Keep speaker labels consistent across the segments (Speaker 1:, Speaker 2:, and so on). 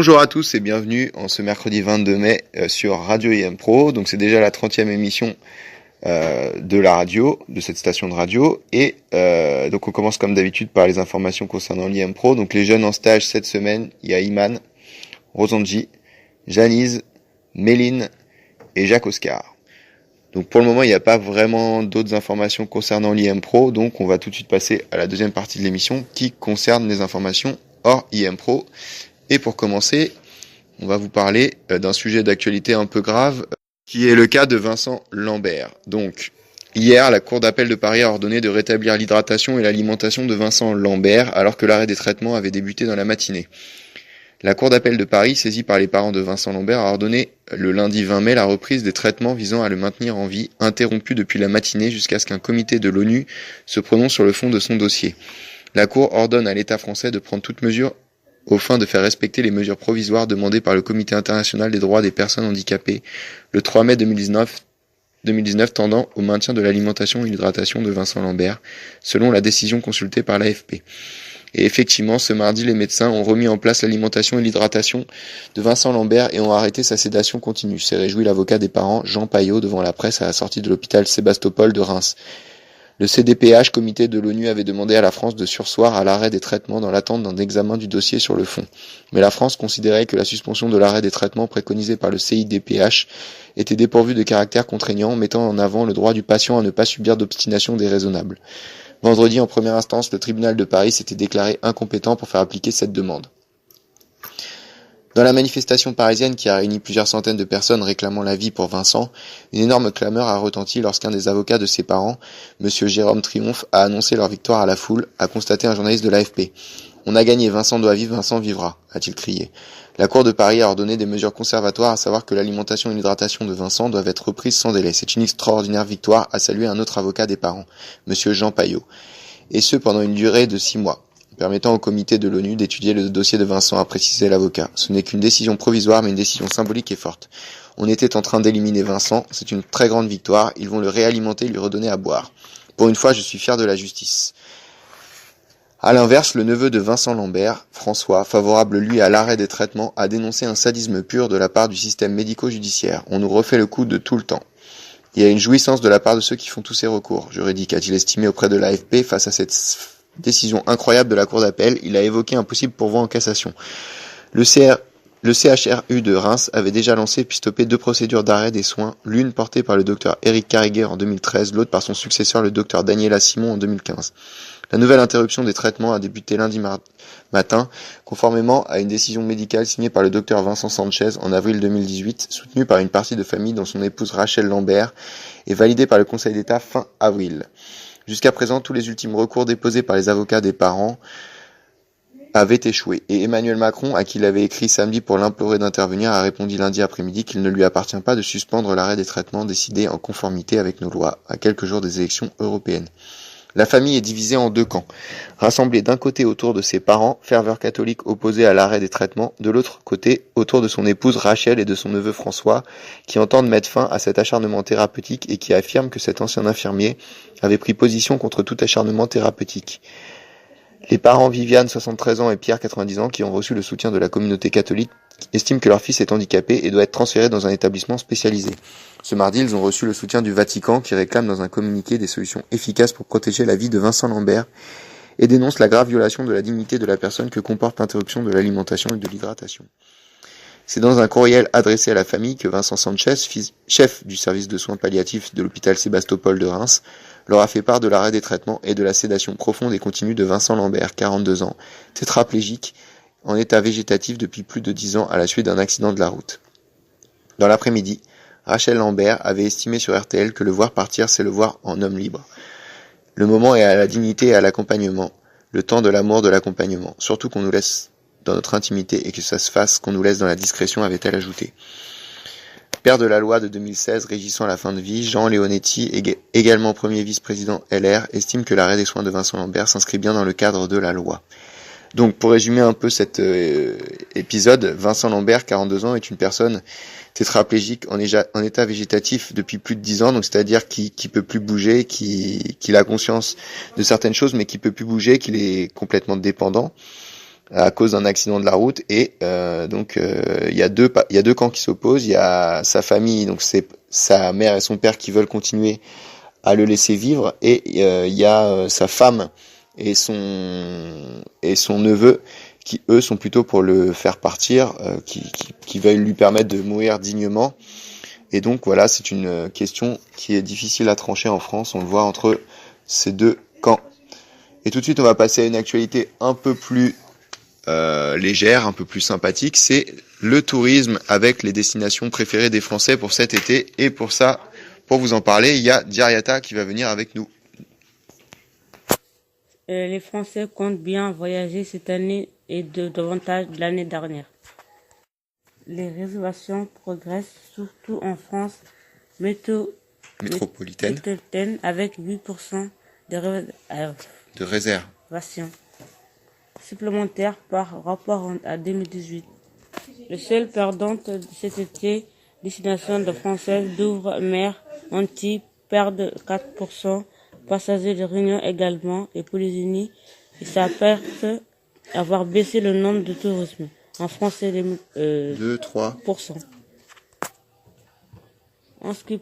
Speaker 1: Bonjour à tous et bienvenue en ce mercredi 22 mai sur Radio IM Pro. Donc c'est déjà la 30e émission de la radio, de cette station de radio. Et donc on commence comme d'habitude par les informations concernant l'IM Pro. Donc les jeunes en stage cette semaine, il y a Iman, Rosanji, Janice, Méline et Jacques Oscar. Donc pour le moment il n'y a pas vraiment d'autres informations concernant l'IM Pro. Donc on va tout de suite passer à la deuxième partie de l'émission qui concerne les informations hors IM Pro. Et pour commencer, on va vous parler d'un sujet d'actualité un peu grave, qui est le cas de Vincent Lambert. Donc, hier, la Cour d'appel de Paris a ordonné de rétablir l'hydratation et l'alimentation de Vincent Lambert, alors que l'arrêt des traitements avait débuté dans la matinée. La Cour d'appel de Paris, saisie par les parents de Vincent Lambert, a ordonné le lundi 20 mai la reprise des traitements visant à le maintenir en vie, interrompus depuis la matinée jusqu'à ce qu'un comité de l'ONU se prononce sur le fond de son dossier. La Cour ordonne à l'État français de prendre toute mesure au fin de faire respecter les mesures provisoires demandées par le Comité international des droits des personnes handicapées le 3 mai 2019 tendant au maintien de l'alimentation et l'hydratation de Vincent Lambert, selon la décision consultée par l'AFP. Et effectivement, ce mardi, les médecins ont remis en place l'alimentation et l'hydratation de Vincent Lambert et ont arrêté sa sédation continue. S'est réjoui l'avocat des parents, Jean Paillot, devant la presse à la sortie de l'hôpital Sébastopol de Reims. Le CDPH, comité de l'ONU, avait demandé à la France de surseoir à l'arrêt des traitements dans l'attente d'un examen du dossier sur le fond. Mais la France considérait que la suspension de l'arrêt des traitements préconisée par le CIDPH était dépourvue de caractère contraignant, mettant en avant le droit du patient à ne pas subir d'obstination déraisonnable. Vendredi, en première instance, le tribunal de Paris s'était déclaré incompétent pour faire appliquer cette demande. Dans la manifestation parisienne qui a réuni plusieurs centaines de personnes réclamant la vie pour Vincent, une énorme clameur a retenti lorsqu'un des avocats de ses parents, Monsieur Jérôme Triomphe, a annoncé leur victoire à la foule, a constaté un journaliste de l'AFP. « On a gagné, Vincent doit vivre, Vincent vivra », a-t-il crié. La Cour de Paris a ordonné des mesures conservatoires, à savoir que l'alimentation et l'hydratation de Vincent doivent être reprises sans délai. C'est une extraordinaire victoire, a salué un autre avocat des parents, Monsieur Jean Paillot. Et ce pendant une durée de 6 mois. Permettant au comité de l'ONU d'étudier le dossier de Vincent, a précisé l'avocat. Ce n'est qu'une décision provisoire, mais une décision symbolique et forte. On était en train d'éliminer Vincent, c'est une très grande victoire, ils vont le réalimenter et lui redonner à boire. Pour une fois, je suis fier de la justice. À l'inverse, le neveu de Vincent Lambert, François, favorable lui à l'arrêt des traitements, a dénoncé un sadisme pur de la part du système médico-judiciaire. On nous refait le coup de tout le temps. Il y a une jouissance de la part de ceux qui font tous ces recours juridiques, a-t-il estimé auprès de l'AFP face à cette décision incroyable de la Cour d'appel. Il a évoqué un possible pourvoi en cassation. Le CHRU de Reims avait déjà lancé puis stoppé 2 procédures d'arrêt des soins, l'une portée par le docteur Éric Carriguer en 2013, l'autre par son successeur le docteur Daniela Simon en 2015. La nouvelle interruption des traitements a débuté lundi matin, conformément à une décision médicale signée par le docteur Vincent Sanchez en avril 2018, soutenue par une partie de famille dont son épouse Rachel Lambert, et validée par le Conseil d'État fin avril. Jusqu'à présent, tous les ultimes recours déposés par les avocats des parents avaient échoué. Et Emmanuel Macron, à qui il avait écrit samedi pour l'implorer d'intervenir, a répondu lundi après-midi qu'il ne lui appartient pas de suspendre l'arrêt des traitements décidés en conformité avec nos lois, à quelques jours des élections européennes. La famille est divisée en 2 camps. Rassemblée d'un côté autour de ses parents, ferveur catholique opposée à l'arrêt des traitements, de l'autre côté autour de son épouse Rachel et de son neveu François, qui entendent mettre fin à cet acharnement thérapeutique et qui affirment que cet ancien infirmier avait pris position contre tout acharnement thérapeutique. Les parents Viviane, 73 ans, et Pierre, 90 ans, qui ont reçu le soutien de la communauté catholique, estiment que leur fils est handicapé et doit être transféré dans un établissement spécialisé. Ce mardi, ils ont reçu le soutien du Vatican qui réclame dans un communiqué des solutions efficaces pour protéger la vie de Vincent Lambert et dénonce la grave violation de la dignité de la personne que comporte l'interruption de l'alimentation et de l'hydratation. C'est dans un courriel adressé à la famille que Vincent Sanchez, chef du service de soins palliatifs de l'hôpital Sébastopol de Reims, leur a fait part de l'arrêt des traitements et de la sédation profonde et continue de Vincent Lambert, 42 ans, tétraplégique, en état végétatif depuis plus de 10 ans à la suite d'un accident de la route. Dans l'après-midi, Rachel Lambert avait estimé sur RTL que le voir partir, c'est le voir en homme libre. Le moment est à la dignité et à l'accompagnement, le temps de l'amour de l'accompagnement, surtout qu'on nous laisse dans notre intimité et que ça se fasse qu'on nous laisse dans la discrétion, avait-elle ajouté. Père de la loi de 2016 régissant la fin de vie, Jean Leonetti, également premier vice-président LR, estime que l'arrêt des soins de Vincent Lambert s'inscrit bien dans le cadre de la loi. Donc pour résumer un peu cet épisode, Vincent Lambert, 42 ans, est une personne tétraplégique en état végétatif depuis plus de 10 ans, donc c'est-à-dire qui peut plus bouger, qui a conscience de certaines choses mais qui peut plus bouger, qu'il est complètement dépendant. à cause d'un accident de la route. Et donc il y a deux camps qui s'opposent. Il y a sa famille, donc c'est sa mère et son père qui veulent continuer à le laisser vivre, et il y a sa femme et son neveu qui eux sont plutôt pour le faire partir, qui veulent lui permettre de mourir dignement. Et donc voilà, c'est une question qui est difficile à trancher en France, on le voit, entre ces deux camps. Et tout de suite, on va passer à une actualité un peu plus légère, un peu plus sympathique, c'est le tourisme avec les destinations préférées des Français pour cet été. Et pour ça, pour vous en parler, il y a Diariata qui va venir avec nous.
Speaker 2: Les Français comptent bien voyager cette année et davantage de l'année dernière. Les réservations progressent surtout en France
Speaker 1: Métropolitaine
Speaker 2: avec 8% de réservations supplémentaires par rapport à 2018. Le seul perdant de cet été, destination de Françaises d'outre-mer, Antilles, perdent 4%, passagers de Réunion également, et Polynésie, et ça perd avoir baissé le nombre de tourisme. En France, c'est 2-3%. En ce qui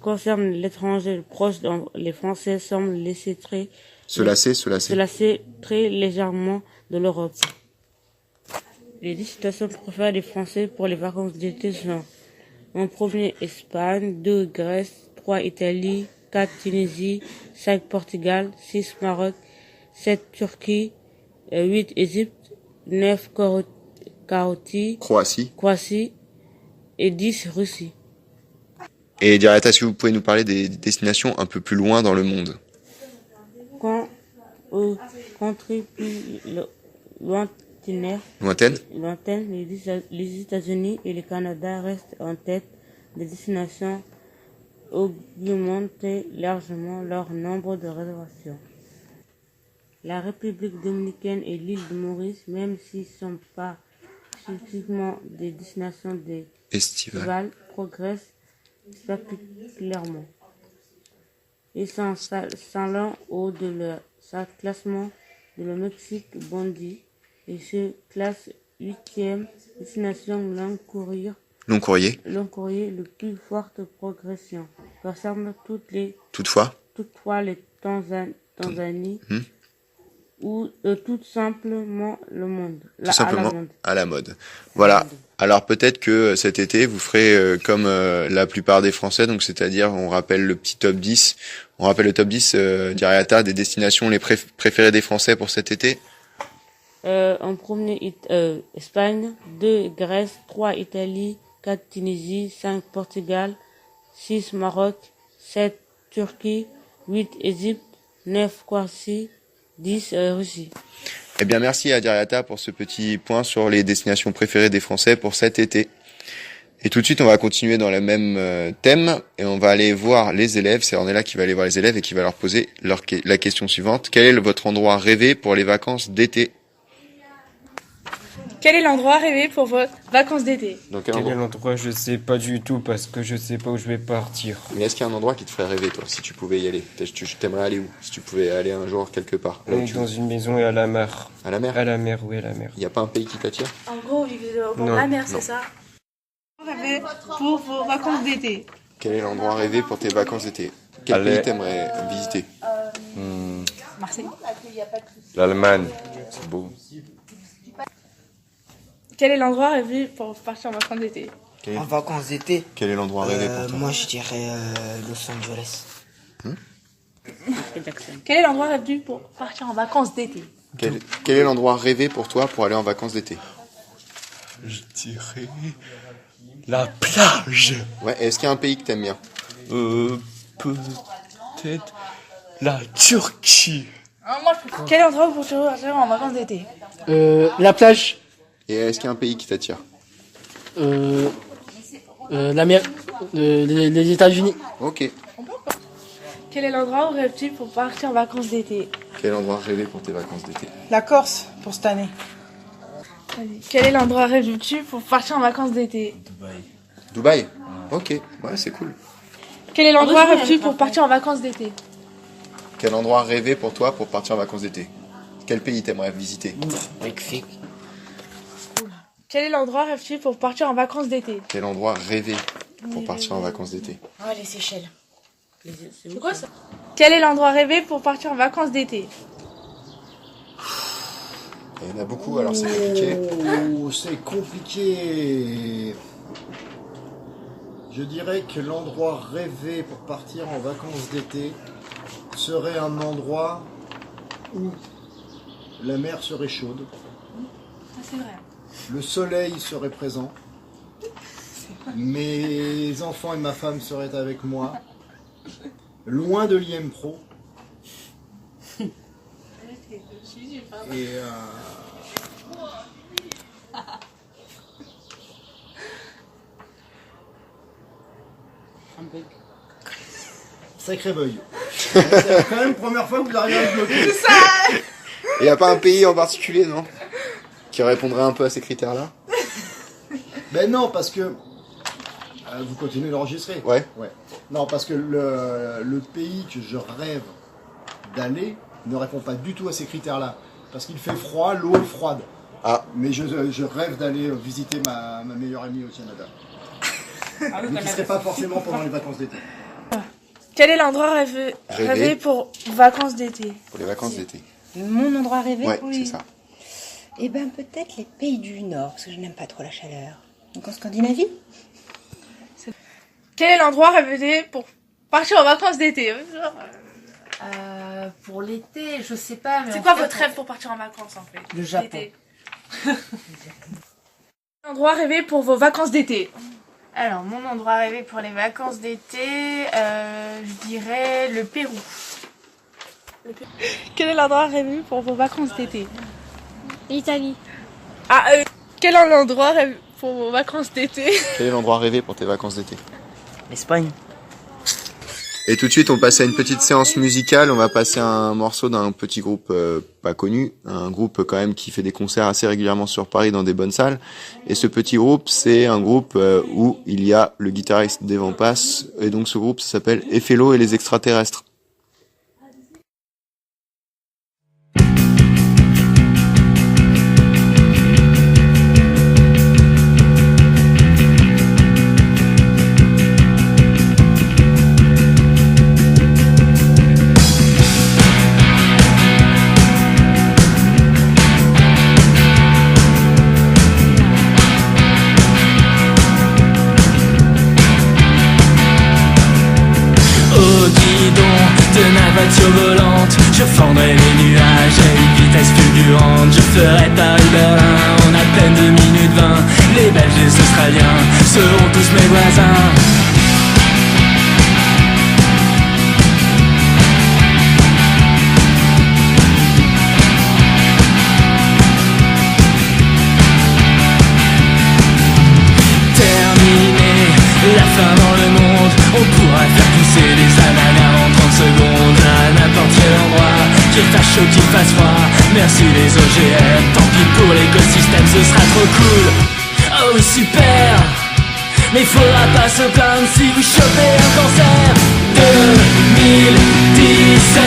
Speaker 2: concerne l'étranger proche, les Français semblent se lasser très légèrement de l'Europe. Les destinations préférées des Français pour les vacances d'été sont en premier Espagne, 2 Grèce, 3 Italie, 4 Tunisie, 5 Portugal, 6 Maroc, 7 Turquie, 8 Égypte, 9 Croatie et 10 Russie.
Speaker 1: Et Diariata, est-ce que vous pouvez nous parler des destinations un peu plus loin dans le monde?
Speaker 2: Quand aux contrées plus lointaines, les États-Unis et le Canada restent en tête des destinations, augmentent largement leur nombre de réservations. La République dominicaine et l'île de Maurice, même s'ils ne sont pas spécifiquement des destinations estivales, progressent spectaculairement. Et s'allant haut de sa classement de le Mexique bondit et se classe 8e destination long courrier, le plus forte progression. Concerne toutefois les Tanzanie ou tout simplement le monde.
Speaker 1: À la mode. Voilà. Alors peut-être que cet été, vous ferez comme la plupart des Français, donc c'est-à-dire on rappelle le petit top 10. On rappelle le top 10, Diariata, des destinations les préférées des Français pour cet été.
Speaker 2: En premier, Espagne, 2 Grèce, 3 Italie, 4 Tunisie, 5 Portugal, 6 Maroc, 7 Turquie, 8 Égypte, 9 Croatie, 10 Russie.
Speaker 1: Eh bien, merci à Diariata pour ce petit point sur les destinations préférées des Français pour cet été. Et tout de suite, on va continuer dans le même thème et on va aller voir les élèves. C'est Ornella qui va aller voir les élèves et qui va leur poser la question suivante. Quel est votre endroit rêvé pour les vacances d'été?
Speaker 3: Quel est l'endroit rêvé pour vos vacances d'été?
Speaker 4: Quel est l'endroit? Je sais pas du tout parce que je sais pas où je vais partir.
Speaker 1: Mais est-ce qu'il y a un endroit qui te ferait rêver, toi, si tu pouvais y aller? Tu t'aimerais aller où? Si tu pouvais aller un jour quelque part.
Speaker 4: Dans une maison et à la mer.
Speaker 1: À la mer?
Speaker 4: À la mer, oui, à la mer.
Speaker 1: Il n'y a pas un pays qui t'attire?
Speaker 3: En gros, vivre au bord de la mer, c'est ça? Rêvé pour vos vacances d'été.
Speaker 1: Quel est l'endroit rêvé pour tes vacances d'été? Quel pays t'aimerais visiter?
Speaker 3: Marseille.
Speaker 4: L'Allemagne, c'est beau.
Speaker 3: Quel est l'endroit rêvé pour partir en vacances d'été?
Speaker 5: En vacances d'été?
Speaker 1: Quel est l'endroit rêvé pour toi?
Speaker 5: Moi, je dirais Los Angeles.
Speaker 3: Quel est l'endroit rêvé pour partir en vacances d'été?
Speaker 1: Quel est l'endroit rêvé pour toi pour aller en vacances d'été?
Speaker 4: Je dirais la plage.
Speaker 1: Ouais, est-ce qu'il y a un pays que t'aimes bien?
Speaker 4: Peut-être la Turquie.
Speaker 3: Quel est l'endroit pour partir en vacances d'été?
Speaker 5: La plage.
Speaker 1: Et est-ce qu'il y a un pays qui t'attire?
Speaker 5: La mer. Les États-Unis.
Speaker 1: Ok.
Speaker 3: Quel est l'endroit où rêves-tu pour partir en vacances d'été?
Speaker 1: Quel endroit rêvé pour tes vacances d'été?
Speaker 6: La Corse, pour cette année.
Speaker 3: Quel est l'endroit rêves-tu pour partir en vacances d'été?
Speaker 1: Dubaï? Ok, ouais, c'est cool.
Speaker 3: Quel est l'endroit rêves-tu pour partir en vacances d'été?
Speaker 1: Quel endroit rêvé pour toi pour partir en vacances d'été? Quel pays t'aimerais visiter?
Speaker 5: Mexique.
Speaker 3: Quel est l'endroit rêvé pour partir en vacances d'été?
Speaker 1: Quel endroit rêvé pour partir en vacances d'été?
Speaker 7: Oh, les Seychelles.
Speaker 3: C'est quoi ça? Quel est l'endroit rêvé pour partir en vacances d'été?
Speaker 1: Il y en a beaucoup, alors c'est compliqué.
Speaker 8: Oh, c'est compliqué. Je dirais que l'endroit rêvé pour partir en vacances d'été serait un endroit où la mer serait chaude.
Speaker 3: C'est vrai.
Speaker 8: Le soleil serait présent. Mes enfants et ma femme seraient avec moi. Loin de l'IM Pro. Et sacré bug. C'est quand même la première fois que vous arrivez à me bloquer.
Speaker 3: C'est ça.
Speaker 1: Il n'y a pas un pays en particulier, non? Qui répondrait un peu à ces critères-là?
Speaker 8: Ben non, parce que... vous continuez d'enregistrer?
Speaker 1: Ouais.
Speaker 8: Non, parce que le pays que je rêve d'aller ne répond pas du tout à ces critères-là. Parce qu'il fait froid, l'eau est froide.
Speaker 1: Ah.
Speaker 8: Mais je rêve d'aller visiter ma meilleure amie au Canada. Mais qui ne serait pas forcément pendant les vacances d'été.
Speaker 3: Quel est l'endroit rêvé pour vacances d'été?
Speaker 1: Pour les vacances d'été.
Speaker 7: Mon endroit rêvé?
Speaker 1: Ouais,
Speaker 7: Oui.
Speaker 1: c'est ça.
Speaker 7: Eh ben peut-être les pays du Nord, parce que je n'aime pas trop la chaleur. Donc en Scandinavie?
Speaker 3: Quel est l'endroit rêvé pour partir en vacances d'été?
Speaker 9: Pour l'été, je sais pas.
Speaker 3: C'est quoi votre rêve pour partir en vacances en fait?
Speaker 7: Le Japon.
Speaker 3: Endroit rêvé pour vos vacances d'été?
Speaker 9: Alors, mon endroit rêvé pour les vacances d'été, je dirais le Pérou.
Speaker 3: Quel est l'endroit rêvé pour vos vacances d'été?
Speaker 10: L'Italie.
Speaker 3: Quel est l'endroit rêvé pour vos vacances d'été?
Speaker 1: Quel est l'endroit rêvé pour tes vacances d'été?
Speaker 5: L'Espagne.
Speaker 1: Et tout de suite, on passe à une petite séance musicale. On va passer un morceau d'un petit groupe pas connu, un groupe quand même qui fait des concerts assez régulièrement sur Paris dans des bonnes salles. Et ce petit groupe, c'est un groupe où il y a le guitariste d'Evan Pass. Et donc ce groupe, ça s'appelle Effello et les extraterrestres.
Speaker 11: Volante, je fendrai les nuages à une vitesse fulgurante. Je ferai Paris-Berlin en à peine 2 minutes 20. Les Belges et les Australiens seront tous mes voisins. Terminé, la fin dans le monde. On pourra faire pousser des ananas en 30 secondes à n'importe quel endroit. Qu'il fasse chaud, qu'il fasse froid. Merci les OGM, tant pis pour l'écosystème, ce sera trop cool. Oh oui, super. Mais faudra pas se plaindre si vous chopez un cancer. 2017,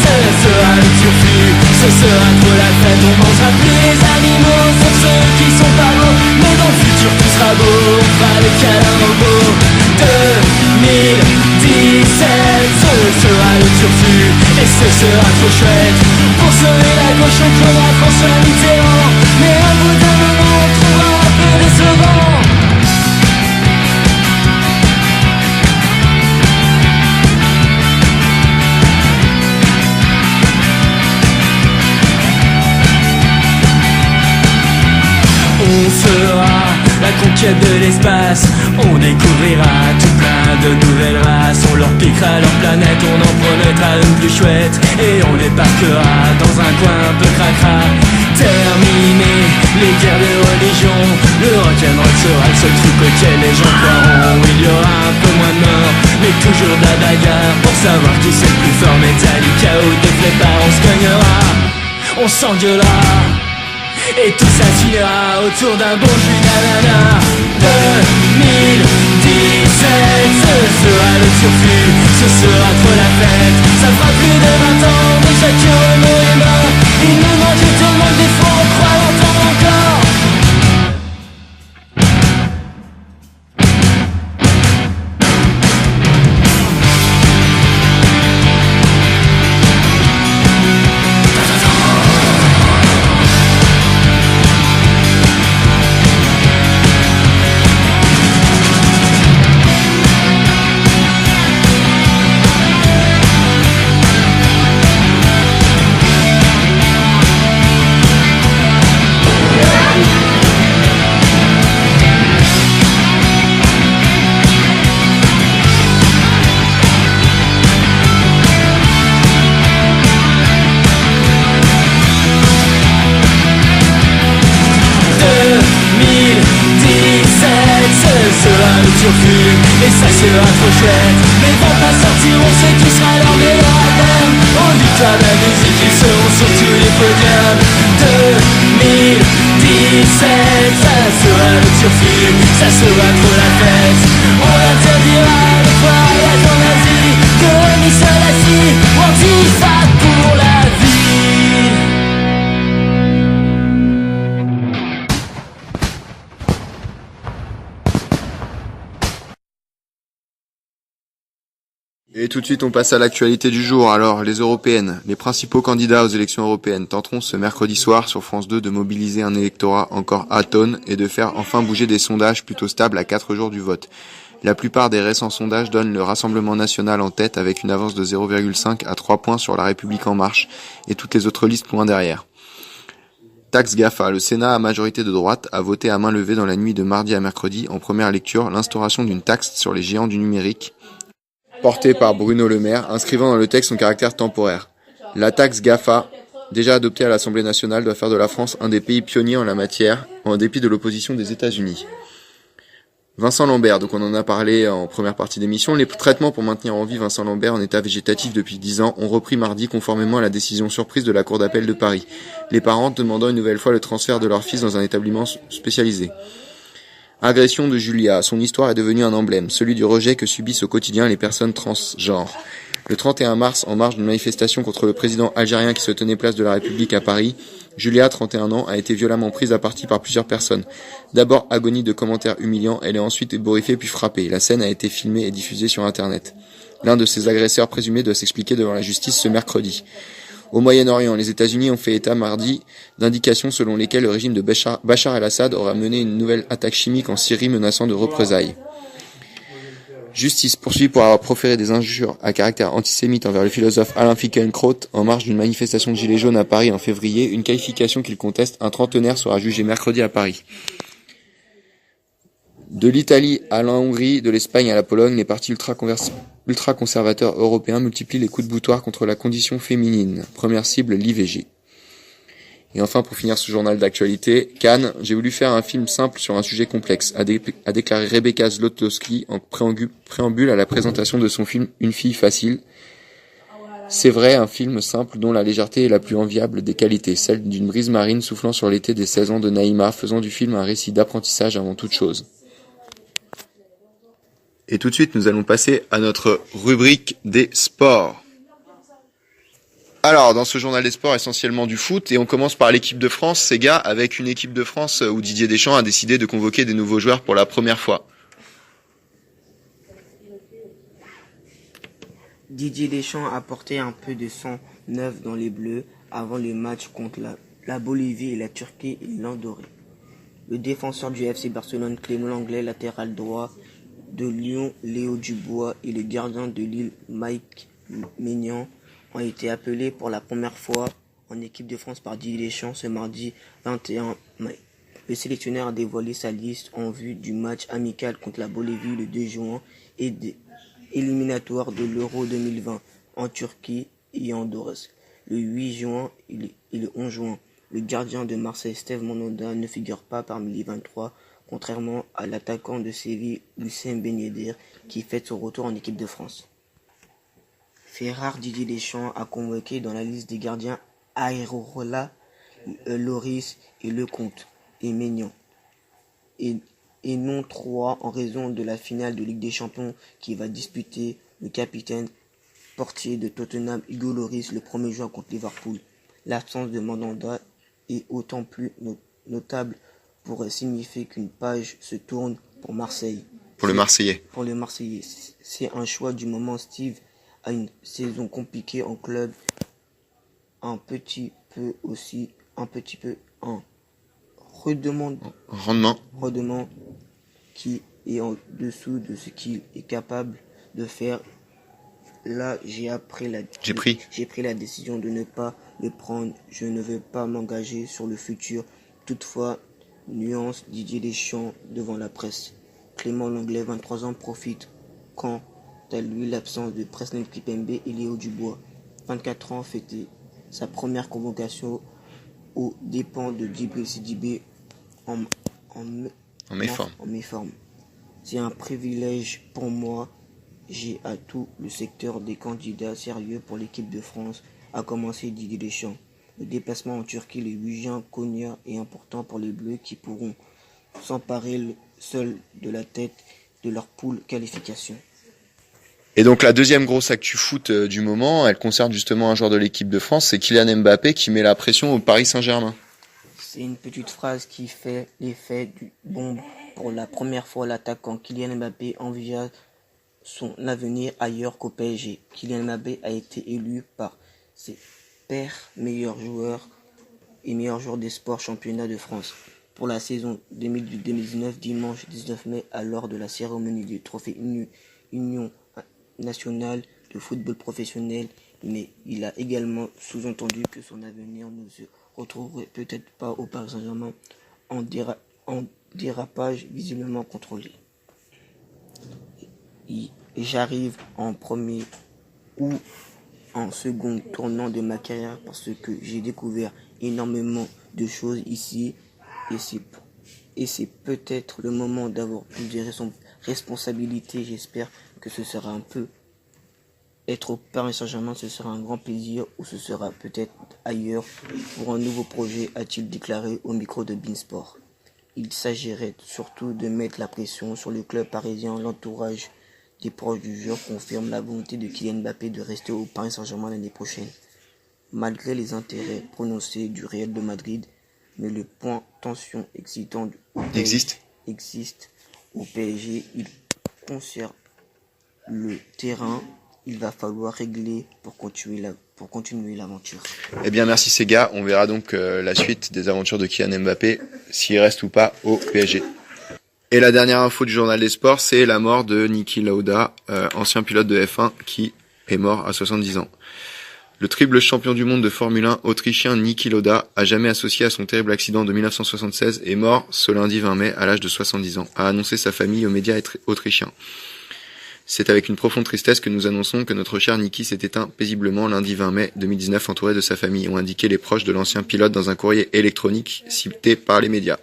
Speaker 11: ce sera le turfu. Ce sera trop la fête, on mangera plus les animaux, sauf ceux qui sont pas beaux. Mais dans le futur tout sera beau, on fera les câlins robots. 2017, ce sera le turfu. Et ce sera trop chouette. Pour sauver la gauche on prendra François Mitterrand. Mais au bout d'un moment on trouvera un peu décevant. On fera la conquête de l'espace. On découvrira tout plein de nouvelles races. On leur piquera leur planète, on en promettra une plus chouette. Et on les parquera dans un coin un peu cracra. Terminé les guerres de religion. Le rock'n'roll sera le seul truc auquel les gens croiront. Il y aura un peu moins de morts, mais toujours de la bagarre. Pour savoir qui c'est le plus fort, Metallica ou Def Leppard. On se cognera, on s'engueulera. Et tout ça finira autour d'un bon jus d'ananas. 2017, ce sera le turfu. Ce sera trop la fête. Ça fera plus de 20 ans déjà que Renaud est mort. Il nous manque tellement des fois, on croit l'entendre encore. sera trop chouette. Mais vont pas sortir, on sait qui sera leur meilleur album. En victoire de la musique, ils seront sur tous les podiums. 2017, ça sera le surfil, ça sera trop la fête. On interdira le voyage en Asie, que Denis Salassi, Antifa pour la vie.
Speaker 1: Et tout de suite, on passe à l'actualité du jour. Alors, les européennes. Les principaux candidats aux élections européennes tenteront ce mercredi soir sur France 2 de mobiliser un électorat encore atone et de faire enfin bouger des sondages plutôt stables à 4 jours du vote. La plupart des récents sondages donnent le Rassemblement national en tête avec une avance de 0,5 à 3 points sur La République en marche et toutes les autres listes loin derrière. Taxe GAFA. Le Sénat à majorité de droite a voté à main levée dans la nuit de mardi à mercredi en première lecture l'instauration d'une taxe sur les géants du numérique porté par Bruno Le Maire, inscrivant dans le texte son caractère temporaire. La taxe GAFA, déjà adoptée à l'Assemblée nationale, doit faire de la France un des pays pionniers en la matière, en dépit de l'opposition des États-Unis. Vincent Lambert, donc on en a parlé en première partie d'émission, les traitements pour maintenir en vie Vincent Lambert en état végétatif depuis 10 ans ont repris mardi conformément à la décision surprise de la Cour d'appel de Paris, les parents demandant une nouvelle fois le transfert de leur fils dans un établissement spécialisé. Agression de Julia, son histoire est devenue un emblème, celui du rejet que subissent au quotidien les personnes transgenres. Le 31 mars, en marge d'une manifestation contre le président algérien qui se tenait place de la République à Paris, Julia, 31 ans, a été violemment prise à partie par plusieurs personnes. D'abord agonie de commentaires humiliants, elle est ensuite ébouriffée puis frappée. La scène a été filmée et diffusée sur Internet. L'un de ses agresseurs présumés doit s'expliquer devant la justice ce mercredi. Au Moyen-Orient, les États-Unis ont fait état mardi d'indications selon lesquelles le régime de Bachar el-Assad aura mené une nouvelle attaque chimique en Syrie menaçant de représailles. Justice poursuit pour avoir proféré des injures à caractère antisémite envers le philosophe Alain Finkielkraut en marge d'une manifestation de Gilets jaunes à Paris en février, une qualification qu'il conteste. Un trentenaire sera jugé mercredi à Paris. De l'Italie à la Hongrie, de l'Espagne à la Pologne, les partis ultra-conservateurs européens multiplient les coups de boutoir contre la condition féminine. Première cible, l'IVG. Et enfin, pour finir ce journal d'actualité, Cannes, j'ai voulu faire un film simple sur un sujet complexe, a déclaré Rebecca Zlotowski en préambule à la présentation de son film Une fille facile. C'est vrai, un film simple dont la légèreté est la plus enviable des qualités, celle d'une brise marine soufflant sur l'été des 16 ans de Naïma, faisant du film un récit d'apprentissage avant toute chose. Et tout de suite, nous allons passer à notre rubrique des sports. Alors, dans ce journal des sports, essentiellement du foot, et on commence par l'équipe de France, ces gars, avec une équipe de France où Didier Deschamps a décidé de convoquer des nouveaux joueurs pour la première fois.
Speaker 5: Didier Deschamps a apporté un peu de sang neuf dans les Bleus avant le match contre la Bolivie et la Turquie et l'Andorre. Le défenseur du FC Barcelone, Clément Lenglet, latéral droit de Lyon, Léo Dubois, et le gardien de Lille, Mike Maignan, ont été appelés pour la première fois en équipe de France par Didier Deschamps ce mardi 21 mai. Le sélectionneur a dévoilé sa liste en vue du match amical contre la Bolivie le 2 juin et des éliminatoires de l'Euro 2020 en Turquie et en Andorre le 8 juin et le 11 juin. Le gardien de Marseille, Steve Mandanda, ne figure pas parmi les 23, contrairement à l'attaquant de Séville, Lucien Ben Yedder, qui fait son retour en équipe de France. Fait rare, Didier Deschamps a convoqué dans la liste des gardiens Areola, Loris et Lecomte et Maignan, et non 3 en raison de la finale de Ligue des Champions qui va disputer le capitaine portier de Tottenham, Hugo Lloris, le 1er juin contre Liverpool. L'absence de Mandanda est autant plus notable pour signifier qu'une page se tourne pour Marseille.
Speaker 1: Pour le Marseillais.
Speaker 5: Pour le Marseillais. C'est un choix du moment. Steve a une saison compliquée en club, un petit peu en rendement qui est en dessous de ce qu'il est capable de faire. Là, j'ai pris la décision de ne pas le prendre. Je ne veux pas m'engager sur le futur. Toutefois, nuance Didier Deschamps devant la presse. Clément Lenglet, 23 ans, profite quant à lui l'absence de Presnel Kimpembe et Léo Dubois. 24 ans, fêtait sa première convocation aux dépens de Djibril Sidibé en méforme. C'est un privilège pour moi. J'ai à tout le secteur des candidats sérieux pour l'équipe de France, à commencer Didier Deschamps. Le déplacement en Turquie le 8 juin Konya est important pour les Bleus qui pourront s'emparer seuls de la tête de leur poule qualification.
Speaker 1: Et donc la deuxième grosse actu foot du moment, elle concerne justement un joueur de l'équipe de France, c'est Kylian Mbappé qui met la pression au Paris Saint-Germain.
Speaker 5: C'est une petite phrase qui fait l'effet du bombe. Pour la première fois, l'attaquant Kylian Mbappé envisage son avenir ailleurs qu'au PSG. Kylian Mbappé a été élu par ses pairs meilleurs joueurs et meilleurs joueurs des sports championnat de France pour la saison 2018-2019 dimanche 19 mai lors de la cérémonie du trophée Union nationale de football professionnel, mais il a également sous-entendu que son avenir ne se retrouverait peut-être pas au Paris Saint-Germain en dérapage visiblement contrôlé. J'arrive en premier ou en second tournant de ma carrière parce que j'ai découvert énormément de choses ici et c'est peut-être le moment d'avoir plus de responsabilités. J'espère que ce sera un peu être au Paris Saint-Germain, ce sera un grand plaisir ou ce sera peut-être ailleurs pour un nouveau projet, a-t-il déclaré au micro de Beansport. Il s'agirait surtout de mettre la pression sur le club parisien. L'entourage des proches du joueur confirme la volonté de Kylian Mbappé de rester au Paris Saint-Germain l'année prochaine. Malgré les intérêts prononcés du Real de Madrid, mais le point tension excitant existe au PSG. Il concerne le terrain. Il va falloir régler pour continuer l'aventure.
Speaker 1: Eh bien, merci ces gars. On verra donc la suite des aventures de Kylian Mbappé, s'il reste ou pas au PSG. Et la dernière info du journal des sports, c'est la mort de Niki Lauda, ancien pilote de F1 qui est mort à 70 ans. Le triple champion du monde de Formule 1 autrichien Niki Lauda, à jamais associé à son terrible accident de 1976, est mort ce lundi 20 mai à l'âge de 70 ans, a annoncé sa famille aux médias autrichiens. C'est avec une profonde tristesse que nous annonçons que notre cher Niki s'est éteint paisiblement lundi 20 mai 2019 entouré de sa famille, ont indiqué les proches de l'ancien pilote dans un courrier électronique cité par les médias.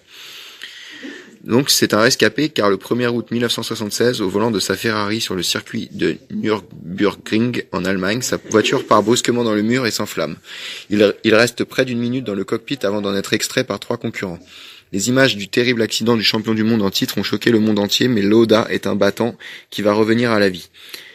Speaker 1: Donc c'est un rescapé car le 1er août 1976, au volant de sa Ferrari sur le circuit de Nürburgring en Allemagne, sa voiture part brusquement dans le mur et s'enflamme. Il reste près d'une minute dans le cockpit avant d'en être extrait par 3 concurrents. Les images du terrible accident du champion du monde en titre ont choqué le monde entier, mais Lauda est un battant qui va revenir à la vie.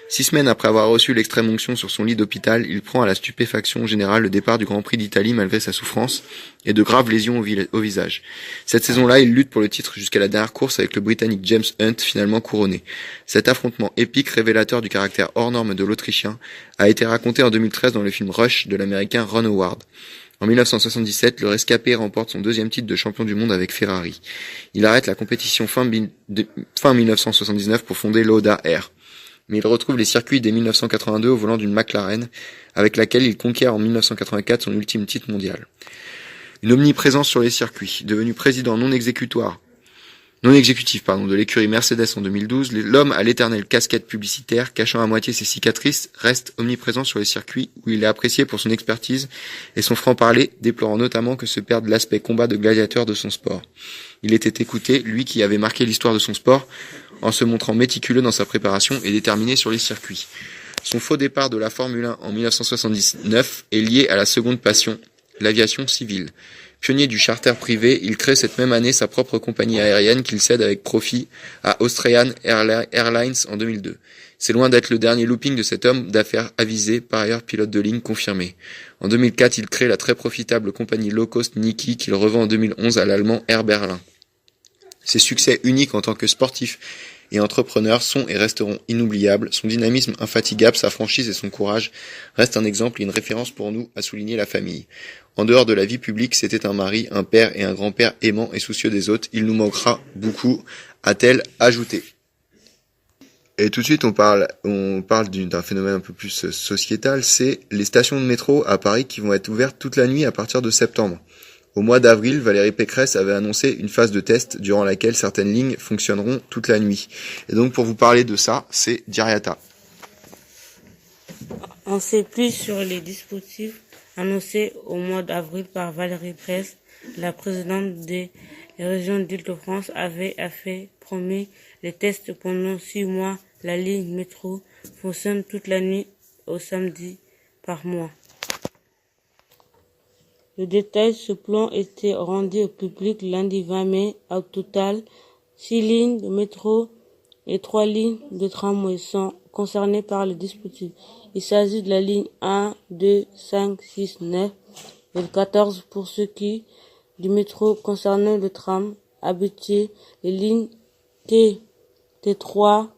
Speaker 1: 6 semaines après avoir reçu l'extrême onction sur son lit d'hôpital, il prend à la stupéfaction générale le départ du Grand Prix d'Italie malgré sa souffrance et de graves lésions au visage. Cette saison-là, il lutte pour le titre jusqu'à la dernière course avec le Britannique James Hunt, finalement couronné. Cet affrontement épique révélateur du caractère hors norme de l'Autrichien a été raconté en 2013 dans le film Rush de l'Américain Ron Howard. En 1977, le rescapé remporte son 2e titre de champion du monde avec Ferrari. Il arrête la compétition fin 1979 pour fonder Lauda Air. Mais il retrouve les circuits dès 1982 au volant d'une McLaren, avec laquelle il conquiert en 1984 son ultime titre mondial. Une omniprésence sur les circuits, devenu président non exécutif de l'écurie Mercedes en 2012, l'homme à l'éternelle casquette publicitaire, cachant à moitié ses cicatrices, reste omniprésent sur les circuits où il est apprécié pour son expertise et son franc-parler, déplorant notamment que se perde l'aspect combat de gladiateur de son sport. Il était écouté, lui qui avait marqué l'histoire de son sport, en se montrant méticuleux dans sa préparation et déterminé sur les circuits. Son faux départ de la Formule 1 en 1979 est lié à la seconde passion, l'aviation civile. Pionnier du charter privé, il crée cette même année sa propre compagnie aérienne qu'il cède avec profit à Austrian Airlines en 2002. C'est loin d'être le dernier looping de cet homme d'affaires avisé, par ailleurs pilote de ligne confirmé. En 2004, il crée la très profitable compagnie low-cost Niki qu'il revend en 2011 à l'allemand Air Berlin. Ses succès uniques en tant que sportif et entrepreneur sont et resteront inoubliables. Son dynamisme infatigable, sa franchise et son courage restent un exemple et une référence pour nous à souligner la famille. En dehors de la vie publique, c'était un mari, un père et un grand-père aimant et soucieux des autres. Il nous manquera beaucoup, a-t-elle ajouté. Et tout de suite, on parle d'un phénomène un peu plus sociétal, c'est les stations de métro à Paris qui vont être ouvertes toute la nuit à partir de septembre. Au mois d'avril, Valérie Pécresse avait annoncé une phase de test durant laquelle certaines lignes fonctionneront toute la nuit. Et donc pour vous parler de ça, c'est Diriata.
Speaker 2: On sait plus sur les dispositifs annoncés au mois d'avril par Valérie Pécresse. La présidente des régions d'Île-de-France avait promis les tests pendant 6 mois. La ligne métro fonctionne toute la nuit au samedi par mois. Le détail, ce plan était rendu au public lundi 20 mai. Au total, 6 lignes de métro et 3 lignes de tramway sont concernées par le dispositif. Il s'agit de la ligne 1, 2, 5, 6, 9 et 14 pour ceux qui du métro concernant le tram habitué. Les lignes T, T3,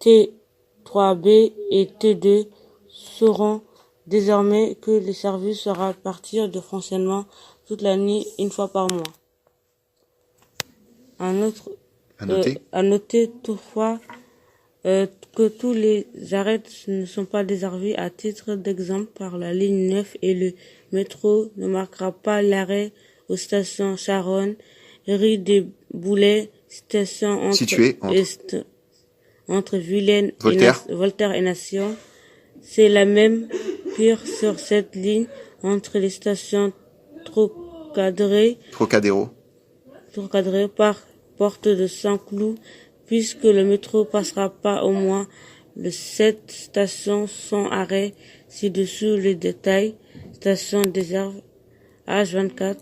Speaker 2: T3B et T2 seront désormais que le service sera à partir de fonctionnement toute la nuit, une fois par mois. À noter toutefois que tous les arrêts ne sont pas desservis. À titre d'exemple, par la ligne 9 et le métro ne marquera pas l'arrêt aux stations Charonne, rue des Boulets, station entre Vilaine, Voltaire et Nation. C'est la même pire sur cette ligne entre les stations Trocadéro par porte de Saint-Cloud, puisque le métro passera pas au moins de 7 stations sans arrêt. Ci-dessous les détails. Station réserve H24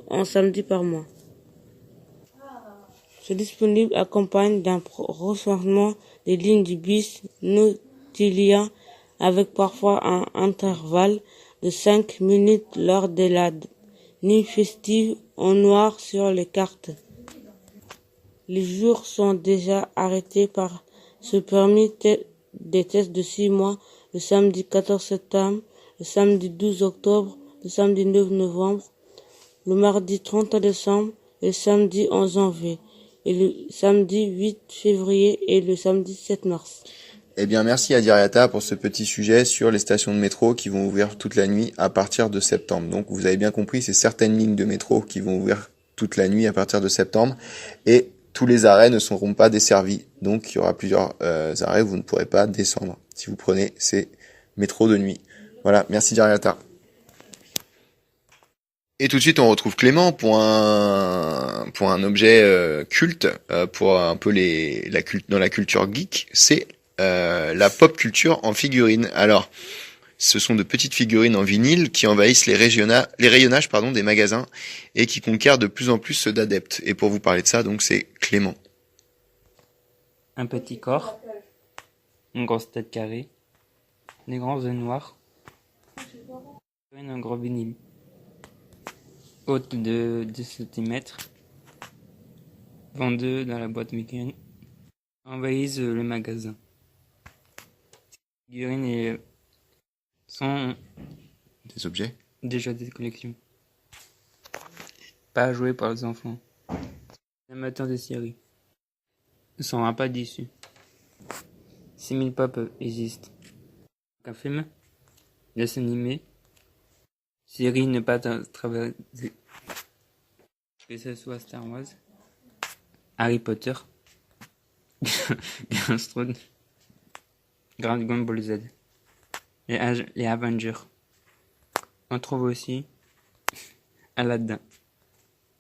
Speaker 2: en samedi par mois. Ce disponible accompagne d'un recensement des lignes du bus Nautilien avec parfois un intervalle de 5 minutes lors de la nuit festive en noir sur les cartes. Les jours sont déjà arrêtés par ce permis des tests de 6 mois, le samedi 14 septembre, le samedi 12 octobre, le samedi 9 novembre, le mardi 30 décembre, le samedi 11 janvier, et le samedi 8 février et le samedi 7 mars.
Speaker 1: Eh bien, merci à Diriata pour ce petit sujet sur les stations de métro qui vont ouvrir toute la nuit à partir de septembre. Donc, vous avez bien compris, c'est certaines lignes de métro qui vont ouvrir toute la nuit à partir de septembre et tous les arrêts ne seront pas desservis. Donc, il y aura plusieurs arrêts où vous ne pourrez pas descendre si vous prenez ces métros de nuit. Voilà, merci Diriata. Et tout de suite, on retrouve Clément pour un objet culte, pour un peu dans la culture geek, c'est la pop culture en figurines. Alors, ce sont de petites figurines en vinyle qui envahissent les rayonnages des magasins et qui conquièrent de plus en plus ceux d'adeptes. Et pour vous parler de ça, donc, c'est Clément.
Speaker 12: Un petit corps, une grosse tête carrée, des grands yeux noirs, un gros vinyle, haute de 10 cm, vendu dans la boîte mécanique, envahissent le magasin. Les figurines sont
Speaker 1: des objets,
Speaker 12: déjà des collections, pas joués par les enfants. Les amateurs de séries ne sont pas déçus. 6000 pop existent. Un film, dessin animé, série ne pas traverser, que ce soit Star Wars, Harry Potter, Game of Thrones, Dragon Ball Z, les Avengers. On trouve aussi Aladdin,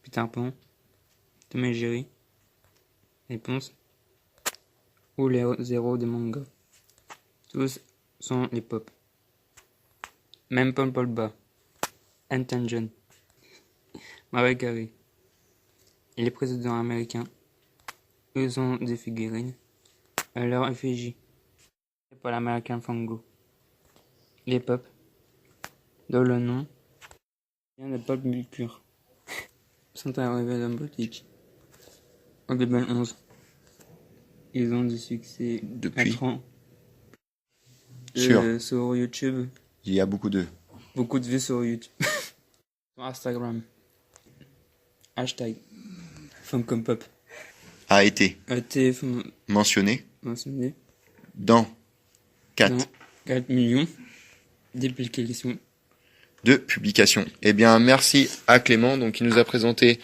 Speaker 12: Peter Pan, Tom et Jerry, les Ponces ou les héros des mangas. Tous sont les pop. Même Paul Bas, Elton John, Mariah Carey et les présidents américains, ils ont des figurines à leur effigie. C'est pour l'American Fango. Les pop, dont le nom vient de pop pur, sont arrivés dans la boutique en 2011. Ils ont du succès
Speaker 1: depuis
Speaker 12: 4 ans.
Speaker 1: Sur
Speaker 12: YouTube.
Speaker 1: Il y a beaucoup de
Speaker 12: vues sur YouTube. Sur Instagram. Hashtag Funko Pop
Speaker 1: a été mentionné dans 4
Speaker 12: millions de publications.
Speaker 1: Eh bien, merci à Clément, donc, qui nous a présenté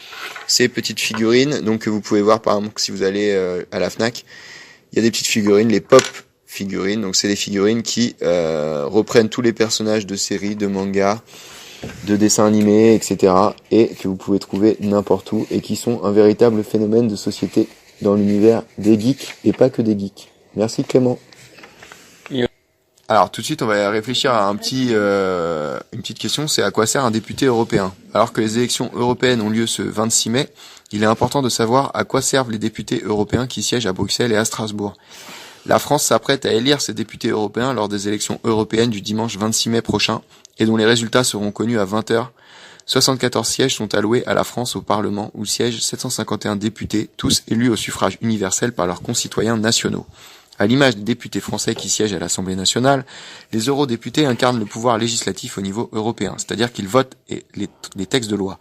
Speaker 1: ces petites figurines, donc, que vous pouvez voir, par exemple, si vous allez à la Fnac. Il y a des petites figurines, les pop figurines, donc c'est des figurines qui reprennent tous les personnages de séries, de mangas, de dessins animés, etc. et que vous pouvez trouver n'importe où et qui sont un véritable phénomène de société dans l'univers des geeks et pas que des geeks. Merci Clément. Alors tout de suite, on va réfléchir à une petite question, c'est à quoi sert un député européen? Alors que les élections européennes ont lieu ce 26 mai, il est important de savoir à quoi servent les députés européens qui siègent à Bruxelles et à Strasbourg. La France s'apprête à élire ses députés européens lors des élections européennes du dimanche 26 mai prochain, et dont les résultats seront connus à 20h. 74 sièges sont alloués à la France au Parlement, où siègent 751 députés, tous élus au suffrage universel par leurs concitoyens nationaux. À l'image des députés français qui siègent à l'Assemblée nationale, les eurodéputés incarnent le pouvoir législatif au niveau européen, c'est-à-dire qu'ils votent les textes de loi.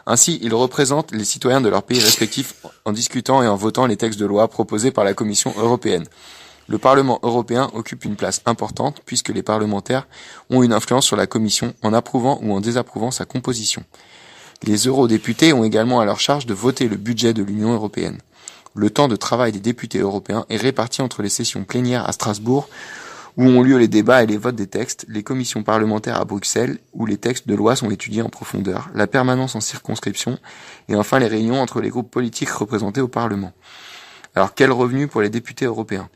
Speaker 1: Ainsi, ils représentent les citoyens de leurs pays respectifs en discutant et en votant les textes de loi proposés par la Commission européenne. Le Parlement européen occupe une place importante puisque les parlementaires ont une influence sur la Commission en approuvant ou en désapprouvant sa composition. Les eurodéputés ont également à leur charge de voter le budget de l'Union européenne. Le temps de travail des députés européens est réparti entre les sessions plénières à Strasbourg, où ont lieu les débats et les votes des textes, les commissions parlementaires à Bruxelles, où les textes de loi sont étudiés en profondeur, la permanence en circonscription, et enfin les réunions entre les groupes politiques représentés au Parlement. Alors, quel revenu pour les députés européens ?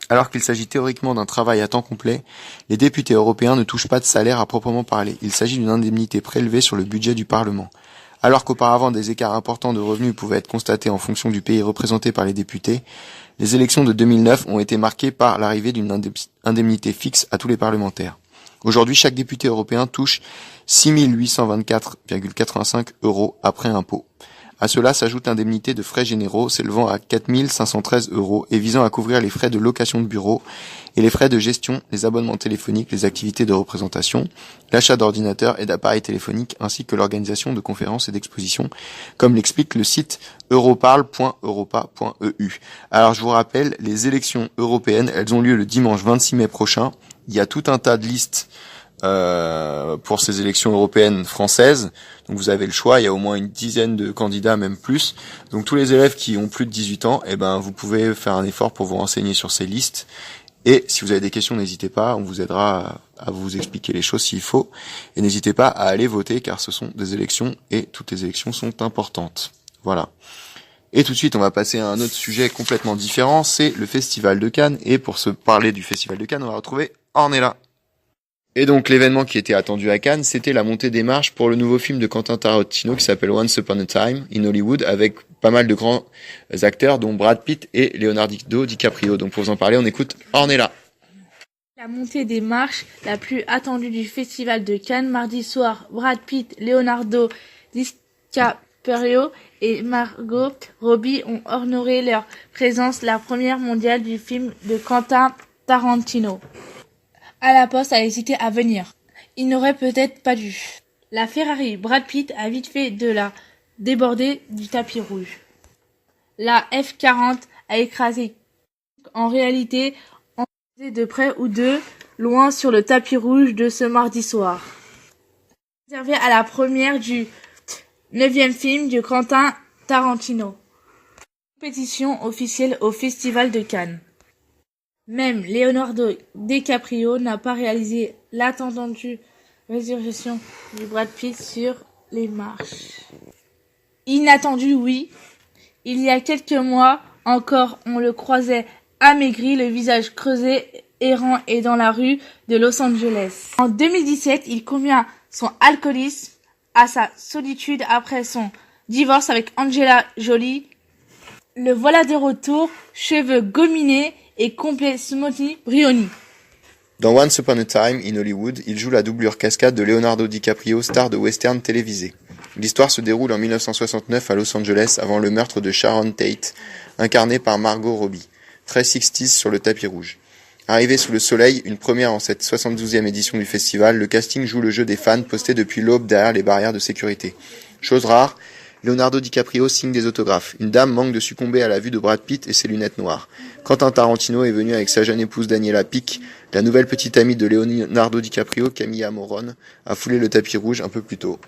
Speaker 1: Alors qu'il s'agit théoriquement d'un travail à temps complet, les députés européens ne touchent pas de salaire à proprement parler. Il s'agit d'une indemnité prélevée sur le budget du Parlement. Alors qu'auparavant des écarts importants de revenus pouvaient être constatés en fonction du pays représenté par les députés, les élections de 2009 ont été marquées par l'arrivée d'une indemnité fixe à tous les parlementaires. Aujourd'hui, chaque député européen touche 6 824,85 € après impôt. À cela s'ajoute l'indemnité de frais généraux s'élevant à 4 513 € et visant à couvrir les frais de location de bureau et les frais de gestion, les abonnements téléphoniques, les activités de représentation, l'achat d'ordinateurs et d'appareils téléphoniques ainsi que l'organisation de conférences et d'expositions, comme l'explique le site europarl.europa.eu. Alors je vous rappelle, les élections européennes, elles ont lieu le dimanche 26 mai prochain. Il y a tout un tas de listes pour ces élections européennes françaises. Donc vous avez le choix, il y a au moins une dizaine de candidats, même plus. Donc tous les élèves qui ont plus de 18 ans, vous pouvez faire un effort pour vous renseigner sur ces listes. Et si vous avez des questions, n'hésitez pas, on vous aidera à vous expliquer les choses s'il faut. Et n'hésitez pas à aller voter car ce sont des élections et toutes les élections sont importantes. Voilà. Et tout de suite, on va passer à un autre sujet complètement différent, c'est le Festival de Cannes. Et pour se parler du Festival de Cannes, on va retrouver Ornella. Et donc l'événement qui était attendu à Cannes, c'était la montée des marches pour le nouveau film de Quentin Tarantino qui s'appelle Once Upon a Time in Hollywood, avec pas mal de grands acteurs dont Brad Pitt et Leonardo DiCaprio. Donc pour vous en parler, on écoute Ornella.
Speaker 9: La montée des marches la plus attendue du Festival de Cannes, mardi soir, Brad Pitt, Leonardo DiCaprio et Margot Robbie ont honoré leur présence la première mondiale du film de Quentin Tarantino. À la poste a hésité à venir. Il n'aurait peut-être pas dû. La Ferrari Brad Pitt a vite fait de la déborder du tapis rouge. La F40 a écrasé. En réalité, on faisait de près ou de loin sur le tapis rouge de ce mardi soir. Réservé à la première du 9e film de Quentin Tarantino. Compétition officielle au Festival de Cannes. Même Leonardo DiCaprio n'a pas réalisé l'attendue résurrection du Brad Pitt sur les marches. Inattendu, oui. Il y a quelques mois encore, on le croisait amaigri, le visage creusé, errant et dans la rue de Los Angeles. En 2017, il convient son alcoolisme à sa solitude après son divorce avec Angelina Jolie. Le voilà de retour, cheveux gominés et complet smoothie brownie.
Speaker 1: Dans Once Upon a Time in Hollywood, il joue la doublure cascade de Leonardo DiCaprio, star de western télévisé. L'histoire se déroule en 1969 à Los Angeles avant le meurtre de Sharon Tate, incarné par Margot Robbie, très 60s sur le tapis rouge. Arrivé sous le soleil, une première en cette 72e édition du festival, le casting joue le jeu des fans postés depuis l'aube derrière les barrières de sécurité. Chose rare, Leonardo DiCaprio signe des autographes. Une dame manque de succomber à la vue de Brad Pitt et ses lunettes noires. Quentin Tarantino est venu avec sa jeune épouse Daniela Pique, la nouvelle petite amie de Leonardo DiCaprio, Camilla Morrone, a foulé le tapis rouge un peu plus tôt.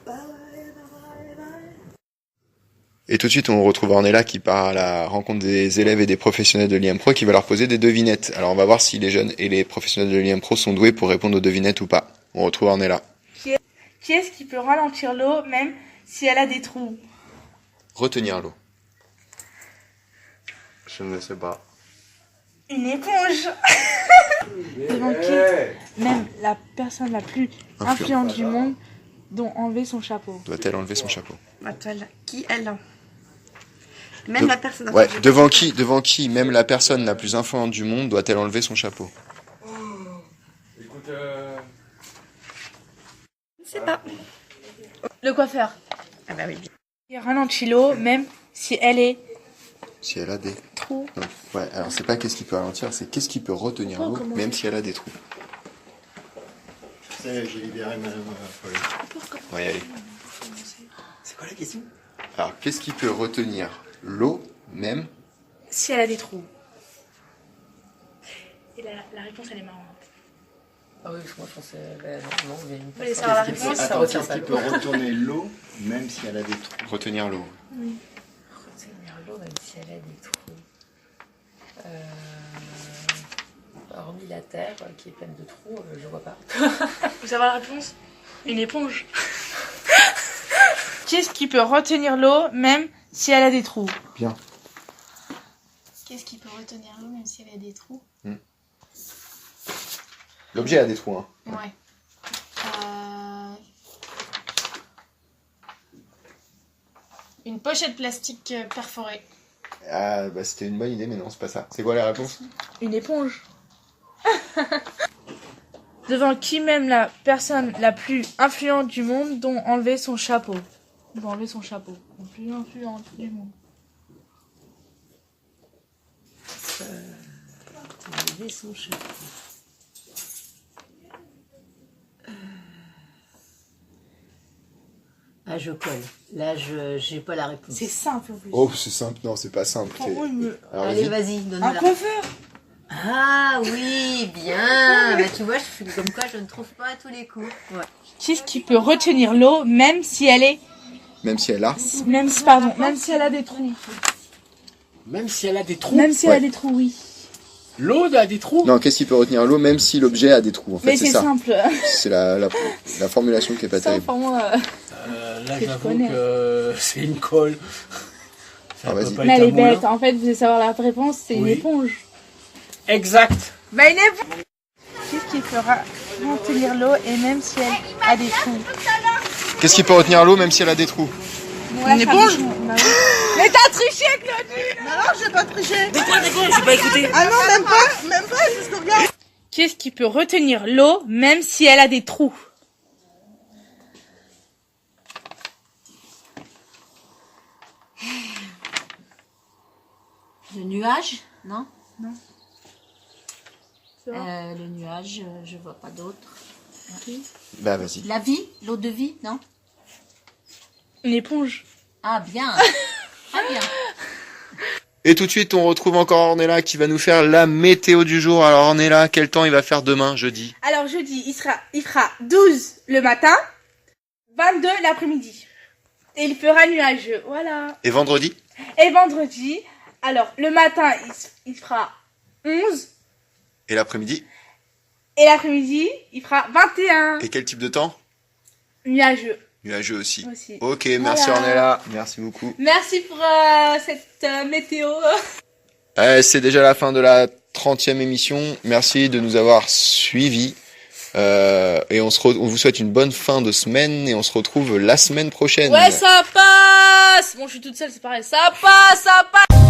Speaker 1: Et tout de suite, on retrouve Ornella qui part à la rencontre des élèves et des professionnels de l'IM-Pro qui va leur poser des devinettes. Alors on va voir si les jeunes et les professionnels de l'IM-Pro sont doués pour répondre aux devinettes ou pas. On retrouve Ornella.
Speaker 9: Qui est-ce qui peut ralentir l'eau même si elle a des trous?
Speaker 1: Retenir l'eau. Je ne sais pas.
Speaker 9: Une éponge. Devant qui même la personne la plus influente du monde doit enlever son chapeau.
Speaker 1: Doit-elle enlever son chapeau?
Speaker 7: Qui elle? Même la personne.
Speaker 1: Ouais, devant qui même la personne la plus influente du monde doit-elle enlever son chapeau?
Speaker 4: Écoute,
Speaker 7: Je sais pas.
Speaker 9: Le coiffeur.
Speaker 7: Ah bah oui.
Speaker 9: Il ralentit l'eau même si elle est
Speaker 1: Si elle a des
Speaker 9: trous.
Speaker 1: Non. Ouais, alors c'est pas qu'est-ce qui peut ralentir, c'est qu'est-ce qui peut retenir l'eau, même si elle a des trous.
Speaker 8: Ça y est, j'ai libéré madame Paul.
Speaker 1: On va y aller.
Speaker 5: C'est quoi la question?
Speaker 1: Alors, qu'est-ce qui peut retenir l'eau, même
Speaker 9: si elle a des trous? Et la réponse elle est marrante.
Speaker 6: Ah oui, moi je pensais. Non, mais.
Speaker 9: Vous voulez savoir la réponse?
Speaker 8: Attends, qu'est-ce qui peut retourner l'eau, même si elle a des trous?
Speaker 1: retenir l'eau?
Speaker 9: Oui.
Speaker 6: Retenir l'eau, même si elle a des trous. Hormis la terre qui est pleine de trous, je vois pas.
Speaker 9: Vous savez la réponse? Une éponge. Qu'est-ce qui peut retenir l'eau même si elle a des trous?
Speaker 1: Bien.
Speaker 10: Qu'est-ce qui peut retenir l'eau même si elle a des trous?
Speaker 1: L'objet a des trous, hein.
Speaker 10: Ouais. Une pochette plastique perforée.
Speaker 1: Ah, bah c'était une bonne idée, mais non, c'est pas ça. C'est quoi la réponse?
Speaker 9: Une éponge. Devant qui même la personne la plus influente du monde doit enlever son chapeau. Doit enlever son chapeau. La plus influente du monde.
Speaker 6: Enlever son chapeau. Ah, je colle. Là, j'ai pas la réponse.
Speaker 9: C'est simple en plus.
Speaker 1: Oh, c'est simple. Non, c'est pas simple. Alors,
Speaker 6: Allez, vas-y, donne-nous
Speaker 9: Un
Speaker 6: la
Speaker 9: coiffeur.
Speaker 6: Ah oui, bien. Bah, tu vois, je suis comme quoi je ne trouve pas à tous les coups. Ouais.
Speaker 9: Qu'est-ce qui peut retenir l'eau même si elle est...
Speaker 1: Même si elle a
Speaker 9: Même si elle a des trous.
Speaker 13: Même si elle a des trous.
Speaker 9: Même si elle a des trous, oui.
Speaker 13: L'eau a des trous.
Speaker 1: Non, qu'est-ce qui peut retenir l'eau, même si l'objet a des trous, en fait,
Speaker 9: Mais
Speaker 1: c'est
Speaker 9: c'est
Speaker 1: ça.
Speaker 9: simple.
Speaker 1: C'est la formulation qui est pas
Speaker 9: Ça,
Speaker 1: terrible.
Speaker 9: vraiment,
Speaker 13: Là,
Speaker 9: que je
Speaker 13: j'avoue
Speaker 9: connais.
Speaker 13: que c'est une colle.
Speaker 1: Ah, vas-y.
Speaker 9: Mais elle est bête. En fait, vous voulez savoir la réponse, c'est une éponge.
Speaker 13: Exact.
Speaker 9: Bah, une éponge. Qu'est-ce qui fera retenir l'eau et même si elle a des trous?
Speaker 1: Qu'est-ce qui peut retenir l'eau, même si elle a des trous?
Speaker 9: Une éponge. Bah, oui. Mais t'as triché, Claudine!
Speaker 3: Non, j'ai pas triché.
Speaker 12: De quoi? J'ai pas écouté.
Speaker 3: Ah non, même pas, c'est ce que regarde.
Speaker 9: Qu'est-ce qui peut retenir l'eau même si elle a des trous?
Speaker 14: Le nuage, non?
Speaker 9: Non.
Speaker 14: Le nuage, je vois pas d'autre.
Speaker 1: Bah, vas-y.
Speaker 14: La vie, l'eau de vie, non?
Speaker 9: Une éponge.
Speaker 14: Ah, bien. Très bien.
Speaker 1: Et tout de suite, on retrouve encore Ornella qui va nous faire la météo du jour. Alors, Ornella, quel temps il va faire demain, jeudi?
Speaker 9: Alors, jeudi, il fera 12 le matin, 22 l'après-midi. Et il fera nuageux, voilà.
Speaker 1: Et vendredi?
Speaker 9: Et vendredi, alors, le matin, il fera 11.
Speaker 1: Et l'après-midi?
Speaker 9: Et l'après-midi, il fera 21.
Speaker 1: Et quel type de temps?
Speaker 9: Nuageux.
Speaker 1: Nuageux aussi.
Speaker 9: Aussi.
Speaker 1: Ok, merci
Speaker 9: Voilà.
Speaker 1: Ornella. Merci beaucoup.
Speaker 9: Merci pour cette météo.
Speaker 1: C'est déjà la fin de la 30e émission. Merci de nous avoir suivis. Et on vous souhaite une bonne fin de semaine et on se retrouve la semaine prochaine.
Speaker 9: Ouais, ça passe. Bon, je suis toute seule, c'est pareil. Ça passe, ça passe.